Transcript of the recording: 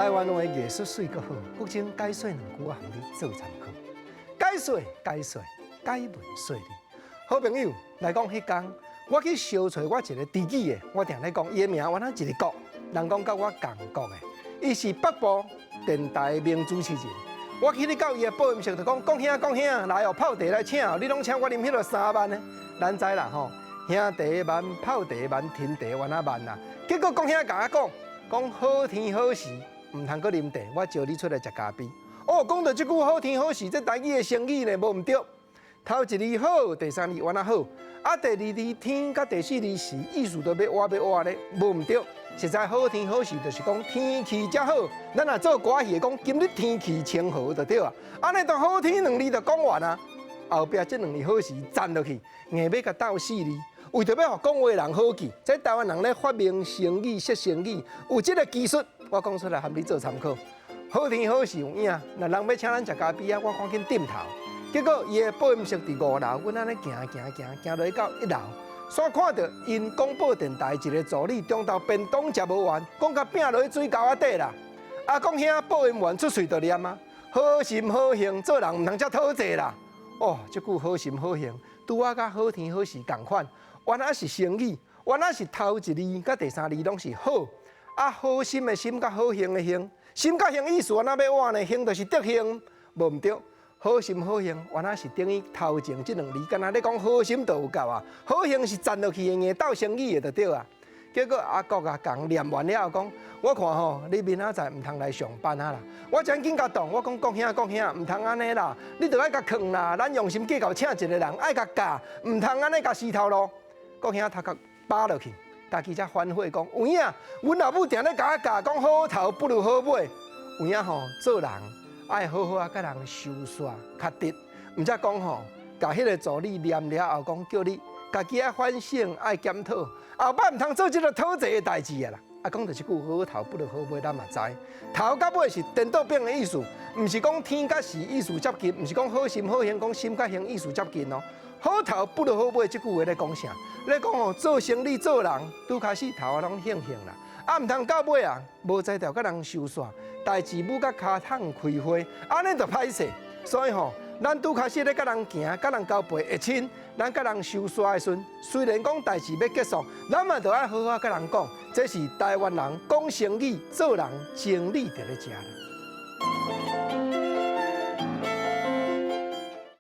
台湾话艺术水阁好，国情解说两句啊，互你做参考。解说，解文说理。好朋友来讲，迄天我去小找我一个知己的，我定咧讲伊的名，我那一个国，人讲甲我共国的，伊是北部电台的名主持人。我去咧到伊的保音室，就讲兄，来哦，泡茶来请哦，你拢请我啉迄落3万呢？咱知啦吼，兄茶慢，泡茶慢，听茶慢啊慢啦。结果讲兄甲我讲好天好时，唔通搁啉茶，我招你出来食咖啡。哦，讲到即句好天好时，这台语的成语呢，无唔对。头一字好，第三字完啊好，啊第二字天，甲第四字时，意思都要挖咧，无唔对。实在好天好时，就是讲天气才好。咱若做歌戏讲今日天气晴好就对啊。安尼就好天2字就讲完啊。后壁这2字好时赞落去，硬要甲斗4字，为着要互讲话人好记。这台湾人咧发明成语、说成语，有这个技术，我讲出来含你做参考。好天好时有影，若人要请咱食咖啡啊，我赶紧点头。结果伊的保音室伫5楼，阮安尼行落去到1楼，煞看到因广播电台一个助理中昼便当食无完，讲甲拼落去水沟仔底啦。啊，讲兄保音员出水就念啊，好心好行，做人毋通遮讨债啦。哦，即句好心好行，拄啊甲好天好时共款，原来是成语，原来是头一字甲第三字拢是好。啊，好心的心甲好行的行，心甲行意思原来要换呢？行就是德行，无毋对。好心好行，原来是等于头前这2字，敢若咧讲好心就有够啊。好行是站落去的硬斗成语的就对啊。结果阿国啊讲念完了后讲，我看吼你明仔载毋通来上班啊啦。我真紧甲动，我讲讲兄，毋通安尼啦，你着爱甲劝啦。咱用心计较请一个人，爱甲教，毋通安尼甲死头路。讲兄头壳扒落去，家己才反悔讲，有影，阮老母定咧甲我教，讲好头不如好尾。有影吼，做人。爱好好啊，甲人收煞较直，毋则讲吼，甲迄个助理念了后，讲叫你家己爱反省，爱检讨，后摆毋通做即个讨债的代志啊啦。啊，讲到即句好头不如好尾，咱嘛知，头甲尾是颠倒变的意思，毋是讲天甲时意思接近，毋是讲好心好行，讲心甲行意思接近哦。好头不如好尾，即句话咧讲啥？咧讲吼，做生意做人，拄开始头啊拢兴啦，啊毋通到尾啊，无才调甲人收煞。代志母甲骹桶开花，安尼就歹势。所以吼，咱拄开始咧甲人行，甲人交陪会亲，咱甲人收煞的时阵，虽然讲代志要结束，咱嘛就爱好好甲人讲，这是台湾人讲生意、做人真理在咧食啦。